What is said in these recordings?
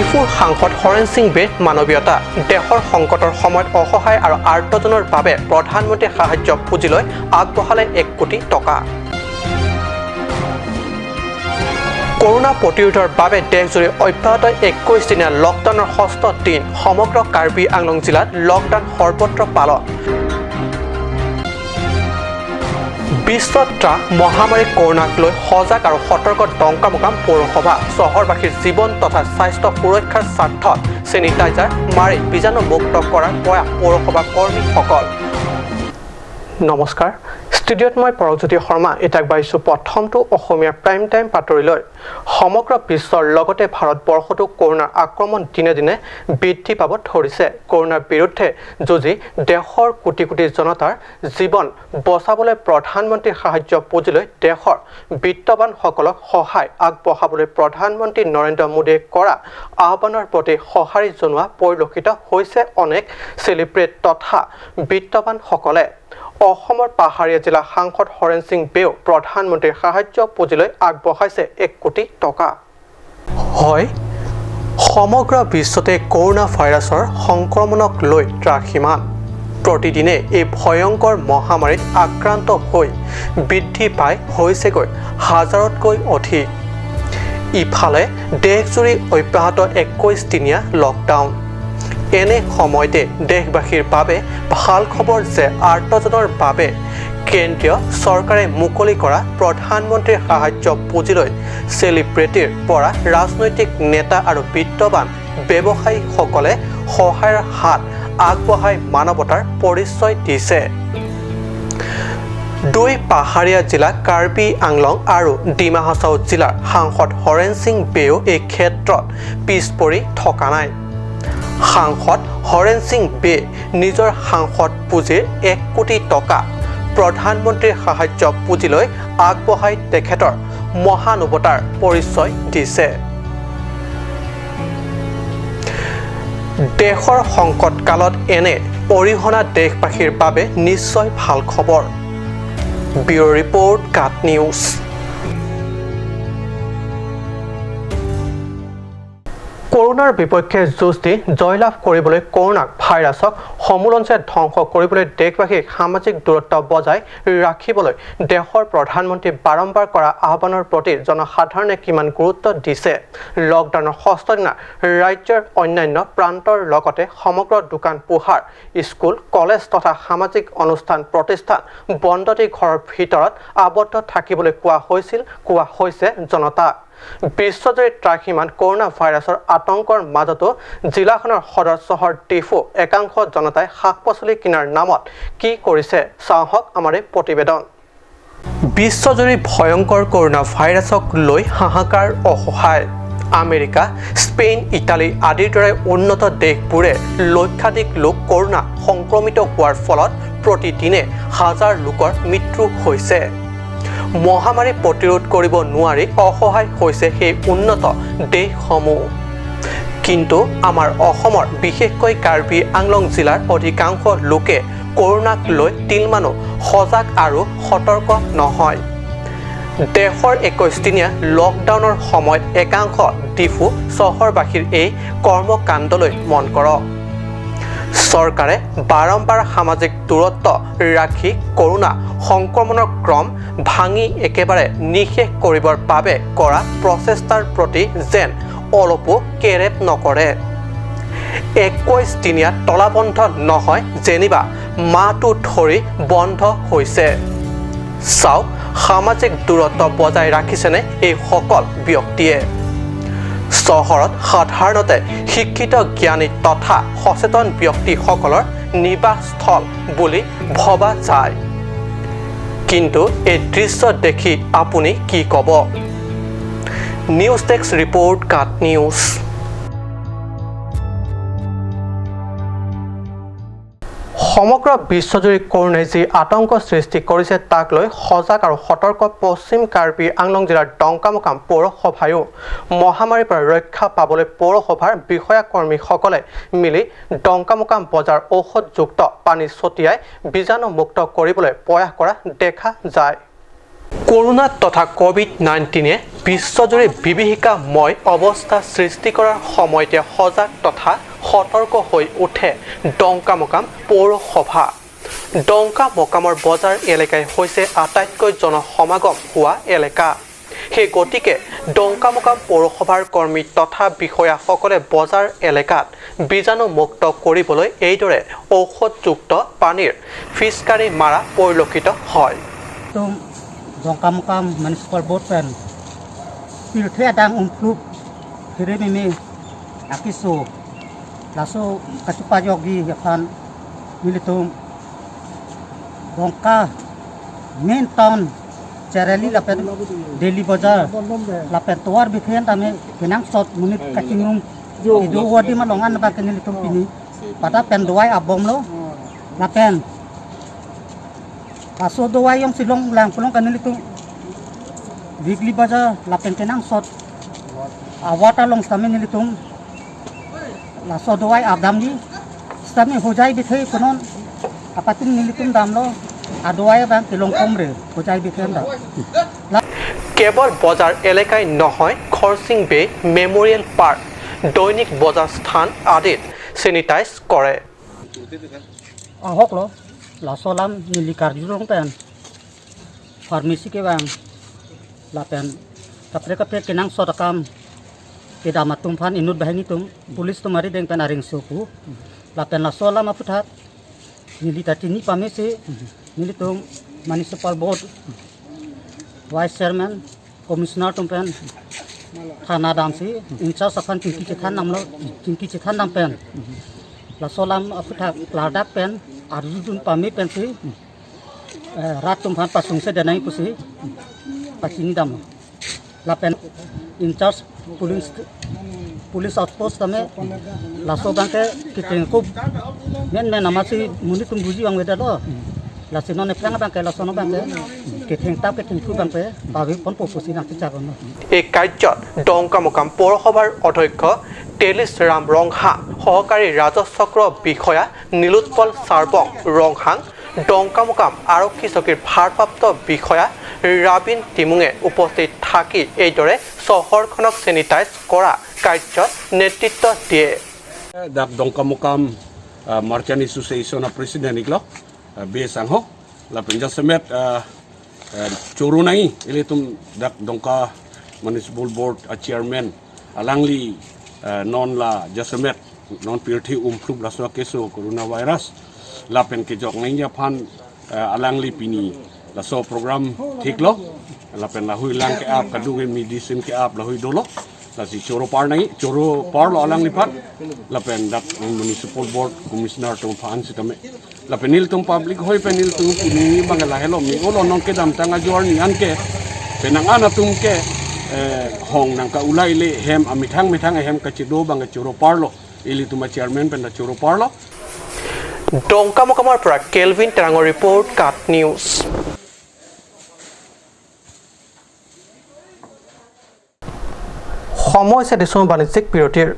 ডিফুৰ সাংসদ হৰেণ সিং বে মানৱীয়তা দেশৰ সংকটৰ সময়ত অসহায় আৰু আৰ্তজনৰ বাবে প্ৰধানমন্ত্ৰী সাহায্য পুঁজিলৈ আগবঢ়ালে 1 কোটি টকা। কৰোনা প্ৰতিৰোধৰ বাবে দেশজুৰি অব্যাহত 21 দিনীয়া লকডাউনৰ 6ষ্ঠ দিন সমগ্ৰ কাৰ্বি আংলং জিলাত লকডাউন সৰ্বত্ৰ পালন। বিশ্বত মহামাৰী কৰোনাক লৈ সজাগ আৰু সতৰ্ক ডংকামোকাম পৌৰসভা চহৰবাসীৰ জীৱন তথা স্বাস্থ্য সুৰক্ষাৰ স্বাৰ্থত চেনিটাইজাৰ মাৰি বীজাণুমুক্ত কৰাৰ প্ৰয়াস পৌৰসভা কৰ্মীসকল। নমস্কাৰ, ষ্টুডিঅ'ত মই পৰজ্যোতি শৰ্মা এটাক বাইছো প্ৰথমটো অসমীয়া প্ৰাইম টাইম বাতৰিলৈ। সমগ্ৰ বিশ্বৰ লগতে ভাৰতবৰ্ষতো কৰোনাৰ আক্ৰমণ দিনে দিনে বৃদ্ধি পাব ধৰিছে। কৰোনাৰ বিৰুদ্ধে যুঁজি দেশৰ কোটি কোটি জনতাৰ জীৱন বচাবলৈ প্ৰধানমন্ত্ৰী সাহায্য পুঁজিলৈ দেশৰ বিত্তবানসকলক সহায় আগবঢ়াবলৈ প্ৰধানমন্ত্ৰী নৰেন্দ্ৰ মোদীয়ে কৰা আহ্বানৰ প্ৰতি সঁহাৰি জনোৱা পৰিলক্ষিত হৈছে অনেক চেলিব্ৰেট তথা বিত্তবানসকলে। অসমৰ পাহাৰীয়া জিলা সাংসদ হৰেণ সিং বেও প্ৰধানমন্ত্ৰীৰ সাহায্য পুঁজিলৈ আগবঢ়াইছে 1 কোটি টকা। হয়, সমগ্ৰ বিশ্বতে কৰোনা ভাইৰাছৰ সংক্ৰমণক লৈ ত্ৰাসীমান। প্ৰতিদিনে এই ভয়ংকৰ মহামাৰীত আক্ৰান্ত হৈ বৃদ্ধি পাই হৈছেগৈ হাজাৰতকৈ অধিক। ইফালে দেশজুৰি অব্যাহত 21 দিনীয়া লকডাউন। এনে সময়তে দেশবাসীৰ বাবে ভাল খবৰ যে আৰ্তজনৰ বাবে কেন্দ্ৰীয় চৰকাৰে মুকলি কৰা প্ৰধানমন্ত্ৰীৰ সাহায্য পুঁজিলৈ চেলিব্ৰিটিৰ পৰা ৰাজনৈতিক নেতা আৰু বিত্তবান ব্যৱসায়ীসকলে সহায়ৰ হাত আগবঢ়াই মানৱতাৰ পৰিচয় দিছে। দুই পাহাৰীয়া জিলা কাৰ্বি আংলং আৰু ডিমা হাছাও জিলাৰ সাংসদ হৰেণ সিং বেও এই ক্ষেত্ৰত পিছ পৰি থকা নাই। সাংসদ হৰেণ সিং বে নিজৰ সাংসদ পুঁজিৰ 1 কোটি টকা প্ৰধানমন্ত্ৰীৰ সাহায্য পুঁজিলৈ আগবঢ়াই তেখেতৰ মহানুভৱতাৰ পৰিচয় দিছে। দেশৰ সংকট কালত এনে অৰিহণা দেশবাসীৰ বাবে নিশ্চয় ভাল খবৰ। ব্যুৰ' ৰিপৰ্ট কাট নিউজ। কৰোনাৰ বিপক্ষে যুঁজ দি জয়লাভ কৰিবলৈ কৰোনা ভাইৰাছক সমূলঞ্চে ধ্বংস কৰিবলৈ দেশবাসীক সামাজিক দূৰত্ব বজাই ৰাখিবলৈ দেশৰ প্ৰধানমন্ত্ৰী বাৰম্বাৰ কৰা আহ্বানৰ প্ৰতি জনসাধাৰণে কিমান গুৰুত্ব দিছে। লকডাউনৰ 6ষ্ঠ দিনা ৰাজ্যৰ অন্যান্য প্ৰান্তৰ লগতে সমগ্ৰ দোকান পোহাৰ, স্কুল কলেজ তথা সামাজিক অনুষ্ঠান প্ৰতিষ্ঠান বন্ধ দি ঘৰৰ ভিতৰত আবদ্ধ থাকিবলৈ কোৱা হৈছে জনতাক। বিশ্বজুৰি ত্ৰাসীমান কৰোনা ভাইৰাছৰ আতংকৰ মাজতো জিলাখনৰ সদৰ চহৰ ডিফু একাংশ জনতাই শাক পাচলি কিনাৰ নামত কি কৰিছে চাওঁহক আমাৰ এই প্ৰতিবেদন। বিশ্বজুৰি ভয়ংকৰ কৰোনা ভাইৰাছক লৈ হাহাকাৰ অসহায়। আমেৰিকা, স্পেইন, ইটালী আদিৰ দৰে উন্নত দেশবোৰে লক্ষাধিক লোক কৰোনা সংক্ৰমিত হোৱাৰ ফলত প্ৰতিদিনে হাজাৰ লোকৰ মৃত্যু হৈছে। মহামাৰী প্ৰতিৰোধ কৰিব নোৱাৰি অসহায় হৈছে সেই উন্নত দেশসমূহ। কিন্তু আমাৰ অসমৰ বিশেষকৈ কাৰ্বি আংলং জিলাৰ অধিকাংশ লোকে কৰোনাক লৈ তিলমানো সজাগ আৰু সতৰ্ক নহয়। দেশৰ 21 দিনীয়া লকডাউনৰ সময়ত একাংশ ডিফু চহৰবাসীৰ এই কৰ্মকাণ্ডলৈ মন কৰক। চৰকাৰে বাৰম্বাৰ সামাজিক দূৰত্ব ৰাখি কৰোনা সংক্ৰমণৰ ক্ৰম ভাঙি একেবাৰে নিশেষ কৰিবৰ বাবে কৰা প্ৰচেষ্টাৰ প্ৰতি যেন অলপো কেৰেপ নকৰে। 21 দিনীয়া তলাবন্ধ নহয় যেনিবা মাহটো ধৰি বন্ধ হৈছে। চাওক সামাজিক দূৰত্ব বজাই ৰাখিছেনে এই সকল ব্যক্তিয়ে। চহৰত সাধাৰণতে শিক্ষিত জ্ঞানী তথা সচেতন ব্যক্তিসকলৰ নিবাসস্থল বুলি ভবা যায়। কিন্তু এই দৃশ্য দেখি আপুনি কি ক'ব? নিউজ ডেস্ক ৰিপৰ্ট কাট নিউজ। সমগ্ৰ বিশ্বজুৰি কৰোনাই যি আতংক সৃষ্টি কৰিছে তাক লৈ সজাগ আৰু সতৰ্ক পশ্চিম কাৰ্বি আংলং জিলাৰ ডংকামোকাম পৌৰসভায়ো মহামাৰীৰ পৰা ৰক্ষা পাবলৈ পৌৰসভাৰ বিষয়া কৰ্মীসকলে মিলি ডংকামোকাম বজাৰ ঔষধযুক্ত পানী ছটিয়াই বীজাণুমুক্ত কৰিবলৈ প্ৰয়াস কৰা দেখা যায়। কৰোনা তথা কোভিড-19 বিশ্বজুৰি বিভীষিকাময় অৱস্থা সৃষ্টি কৰাৰ সময়তে সজাগ তথা সতৰ্ক হৈ উঠে ডংকামকাম পৌৰসভা। ডংকামকামৰ বজাৰ এলেকাই হৈছে আটাইতকৈ জনসমাগম হোৱা এলেকা। সেই গতিকে ডংকামকাম পৌৰসভাৰ কৰ্মী তথা বিষয়াসকলে বজাৰ এলেকাত বীজাণুমুক্ত কৰিবলৈ এইদৰে ঔষধযুক্ত পানীৰ ফিচকাৰী মাৰা পৰিলক্ষিত হয়। Dongkam-kam municipal board pen pilthe adang umpluk kire mimi akiso laso kacupa jogi yakan militum dongka main town Cereli lapen Delhi bazar lapen tuar bikhen tame kenang sot munit kacingung idu wadi malongan ba kenilitum pini pada pen doai abom lo lapen Aso doa yang silong lang pulong kanil itu Bigli baza lapen kenang sot awata long stame nilitung laso doa abdam di stame hojai bithei konon apatin nilitung dam lo adoai bang tilong komre hojai bithei da কেৱল বজাৰ এলেকাই নহয় খৰচিং বে memorial park দৈনিক বজাৰ স্থান আদিত sanitise কৰে। ahok lo la solam nilikar jurong pen farmasi ke bang lapen kapre kenang sodakam kedama tumpan inut bahini tum pulis tumari deng pen aring suku lapen la solam aputat nilita tini pamese nilitum municipal board vice chairman commissioner tumpen thana damsi incha sakan tingki cethan namlo tingki cethan nampen la solam aputat ladak pen arjun pami pensi rat tumpan pasung se danai pusi pasini dam lapen in charge police outpost tame laso bangke kiteng ko men amasi muni tum buji bang weda do lasino ne prang bangke lasono bangke kiteng tap kiteng ku bangke babi pon popusi nang tichagon এই কাৰ্যত ডংকামকাম পৌৰসভাৰ অধ্যক্ষ টেলিছ ৰাম ৰংহা সহকাৰী ৰাজচক্ৰ বিষয়া নীলোৎপল চাৰ্বং ৰংহাং ডংকামকাম আৰক্ষী চকীৰ ভাৰপ্ৰাপ্ত বিষয়া ৰাবিন টিমুঙে উপস্থিত থাকি এইদৰে চহৰখনক চেনিটাইজ কৰা কাৰ্যত নেতৃত্ব দিয়ে। Dongkamukam Merchant Association President iklo besangho la penjasemet chorunai ilitum dak dongka municipal board chairman alangli non la jasemet non pirthi umpluk laswa keso coronavirus la pen ke jok ngai phan alangli pini la so program thiklo la pen la hui lang ke ap kadu medicine ke ap la hui dolo la si choro par lo alang lipat la pen dak municipal board commissioner to phan sitame la penil tum public hoi penil tum pini bangala hello mi olo non ke dam tanga jor ni an ke penang ana tum ke hong nang ka ulai le hem amithang hem ka chido bang choro par lo ili tum chairman pen la choro par lo ডংকামকামৰ পৰা kelvin তেৰাঙৰ report কাট news. সময় হৈছে দেশৰ বাণিজ্যিক বিৰতিৰ।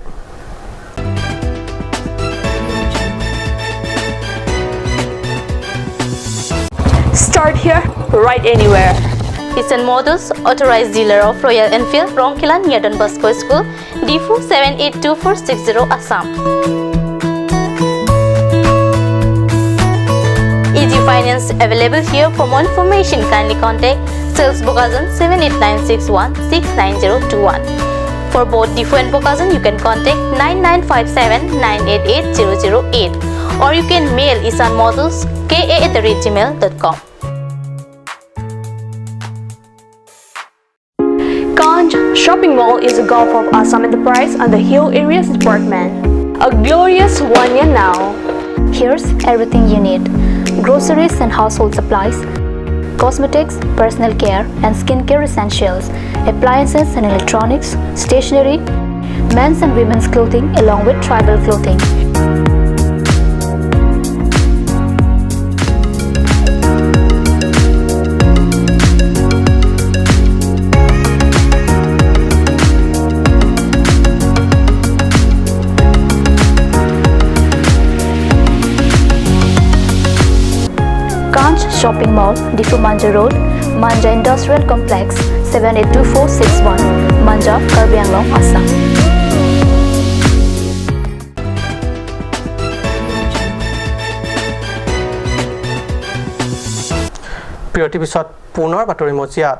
Start here, right anywhere. Eastern Motors, authorized dealer of Royal Enfield, Rongkilan, near Don Bosco School, D4 782460 Assam. Easy finance available here. For more information, kindly contact Sales Bokazan 7896169021. For both D4 and Bokazan, you can contact 9957988008 or you can mail isanmodels@gmail.com. Ganj Shopping Mall is a gulf of Assam Enterprise and the Hill Areas Department. A glorious 1 year now. Here's everything you need: groceries and household supplies, cosmetics, personal care and skincare essentials, appliances and electronics, stationery, men's and women's clothing along with tribal clothing. Shopping Mall, Difumanja Road, Manja Industrial Complex 782461, Manja, Karbi Anglong, Assam. বিৰতিৰ পিছত পুনৰ বাতৰি মজিয়াত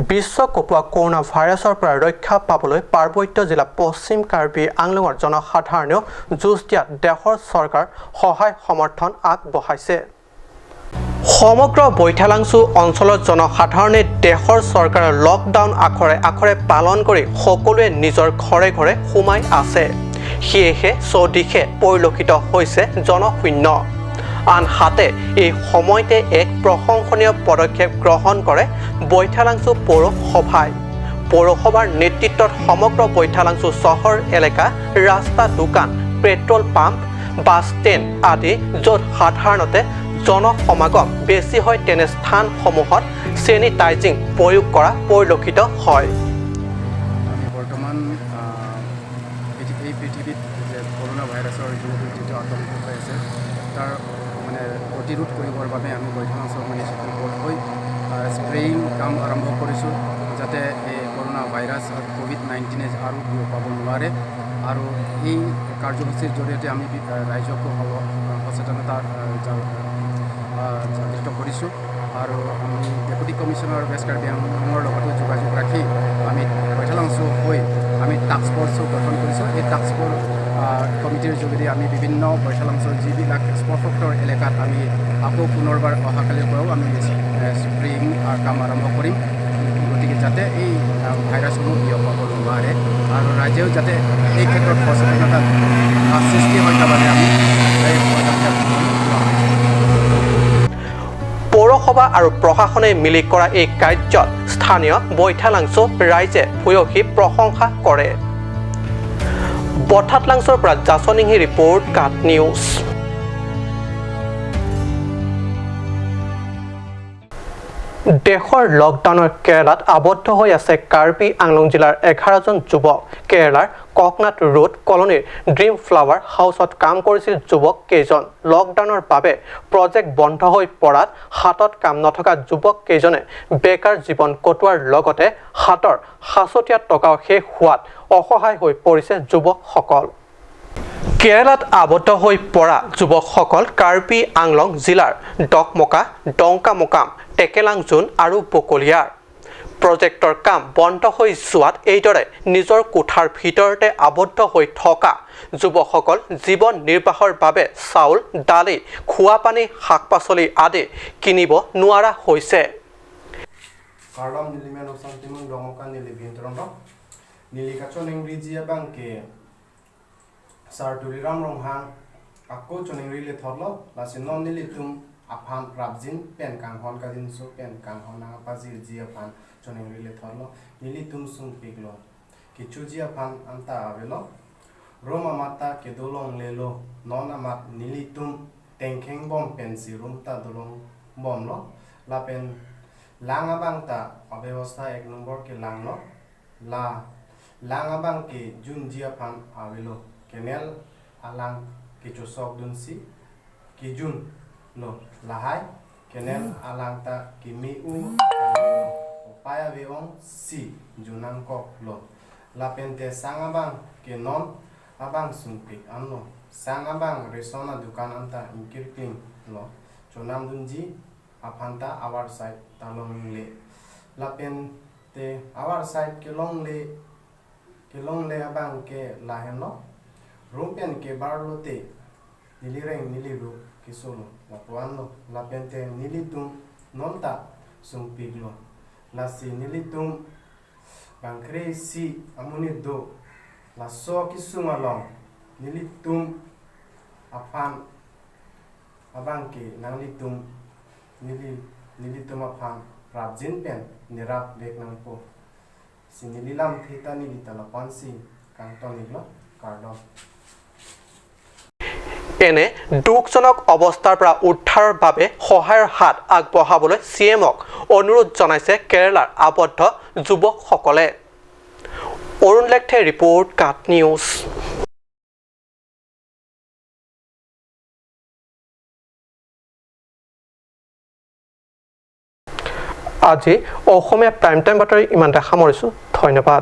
বিশ্ব কপোৱা corona ভাইৰাছৰ পৰা ৰক্ষা পাবলৈ পাৰ্বত্য জিলা পশ্চিম কাৰ্বি আংলঙৰ জনসাধাৰণেও যুঁজ দিয়াত দেশৰ চৰকাৰ সহায় সমৰ্থন আগবঢ়াইছে সমগ্ৰ বৈঠালাংছু অঞ্চলৰ জনসাধাৰণে দেশৰ চৰকাৰৰ লকডাউন আখৰে পালন কৰি সকলোৱে নিজৰ ঘৰে ঘৰে সোমাই আছে সেয়েহে চৌদিশে পৰিলক্ষিত হৈছে জনশূন্য আনহাতে এই সময়তে এক প্ৰশংসনীয় পদক্ষেপ গ্ৰহণ কৰে বৈঠালাংছু পৌৰসভাৰ নেতৃত্বত সমগ্ৰ বৈঠালাংছু চহৰ এলেকা ৰাস্তা দোকান পেট্ৰল পাম্প বাছ ষ্টেণ্ড আদি য'ত সাধাৰণতে জনসমাগম বেছি হয় তেনে স্থানসমূহত চেনিটাইজিং প্ৰয়োগ কৰা পৰিলক্ষিত হয় বৰ্তমান এই পৃথিৱীত যে কৰোনা ভাইৰাছৰ যিটো আতংক হৈ আছে তাৰ মানে প্ৰতিৰোধ কৰিবৰ বাবে আমি বৈঠালাংছু মিউনিচিপাল বৰ্ড হৈ স্প্ৰেইং কাম আৰম্ভ কৰিছোঁ যাতে এই কৰোনা ভাইৰাছ কোভিড-19 আৰু বিয়পাব নোৱাৰে আৰু এই কাৰ্যসূচীৰ জৰিয়তে আমি ৰাইজক সচেতনতা জাগৃত কৰিছোঁ আৰু আমি ডেপুটি কমিশ্যনাৰ ৱেষ্ট কাৰ্বি আংলঙৰ লগতো যোগাযোগ ৰাখি আমি বৈঠালাংছু হৈ আমি টাস্ক ফ'ৰ্চো গঠন কৰিছোঁ এই টাস্ক ফ'ৰ্চ কমিটিৰ যোগেদি আমি বিভিন্ন বৈঠালাংছুৰ যিবিলাক স্পৰ্শক্তৰ এলেকাত আমি আকৌ পুনৰবাৰ অহাকালিৰ পৰাও আমি স্প্ৰেইং কাম আৰম্ভ কৰিম গতিকে যাতে এই ভাইৰাছসমূহ বিয়পাব নোৱাৰে আৰু ৰাইজেও যাতে এই ক্ষেত্ৰত সচেতনতা সৃষ্টি হয় তাৰবাবে আমি এই পদক্ষেপ লোৱা হৈছে পৌৰসভা আৰু প্ৰশাসনে মিলি কৰা এই কাৰ্যত স্থানীয় বৈঠালাংছু ৰাইজে ভূয়সী প্ৰশংসা কৰে বঠাটলাংছৰ পৰা জাছনিংহি ৰিপৰ্ট কাট নিউজ দেশৰ লকডাউনৰ কেৰালাত আবদ্ধ হৈ আছে কাৰ্বি আংলং জিলাৰ 11জন যুৱক কেৰালাৰ ককনাট ৰোড কলনীৰ ড্ৰিম ফ্লাৱাৰ হাউচত কাম কৰিছিল যুৱক কেইজন লকডাউনৰ বাবে প্ৰজেক্ট বন্ধ হৈ পৰাত হাতত কাম নথকা যুৱক কেইজনে বেকাৰ জীৱন কটোৱাৰ লগতে হাতৰ সাঁচতীয়া টকাও শেষ হোৱাত অসহায় হৈ পৰিছে যুৱকসকল কেৰালাত আবদ্ধ হৈ পৰা যুৱকসকল কাৰ্বি আংলং জিলাৰ ডকমকা ডংকামকাম টেকেলাংজুন আৰু বকলিয়াৰ প্ৰজেক্টৰ কাম বন্ধ হৈ যোৱাত এইদৰে নিজৰ কোঠাৰ ভিতৰতে আবদ্ধ হৈ থকা যুৱকসকল জীৱন নিৰ্বাহৰ বাবে চাউল দালি খোৱা পানী শাক পাচলি আদি কিনিব নোৱাৰা হৈছে Karlam nilimen usan timun dongokan nilibin teronto nilikacho nengrijia bangke sarturi ramrong han akko chonengri le thorlo lasin non nilitum aphan prabjin pen kanghon kadin so pen kanghon na pazir jia phan chonengri le thorlo nilitum sung piglo kichu jia phan anta avelo roma mata ke dolong lelo non amat nilitum tengkheng bom pen si rum ta dolong bom lo la pen lang abang ta अव्यवस्था एक number K lang lo la lang abang ke jun jia pan avelo kenel alang ke chosok dun si ki jun lo lahai kenel alang ta ki mi u upaya veong si junang kok lo la pente sang abang ke non abang sumpik anlo sang abang resona dukan anta inkir kling lo chonam dunji apanta our side talong le lapen te our side ke long le abang ke lahen lo rumpen ke barlo te nilireng niliru ke solo lapuan lo lapen te nilitum nonta sumpiglo lasi nilitum bangkre si amuni do laso kisungalong nilitum apan abang ke nanglitum nilitum apan Rabjin pen nirap bek nang po sinililam thita nilitala pansi kangton niglo kardo এনে দুখজনক অৱস্থাৰ পৰা উদ্ধাৰৰ বাবে সহায়ৰ হাত আগবঢ়াবলৈ চিএমক অনুৰোধ জনাইছে কেৰালাৰ আবদ্ধ যুৱকসকলে অৰুণ লেখে ৰিপৰ্ট কাট নিউজ আজি অসমীয়া প্ৰাইম টাইম বাতৰি ইমানতে সামৰিছোঁ ধন্যবাদ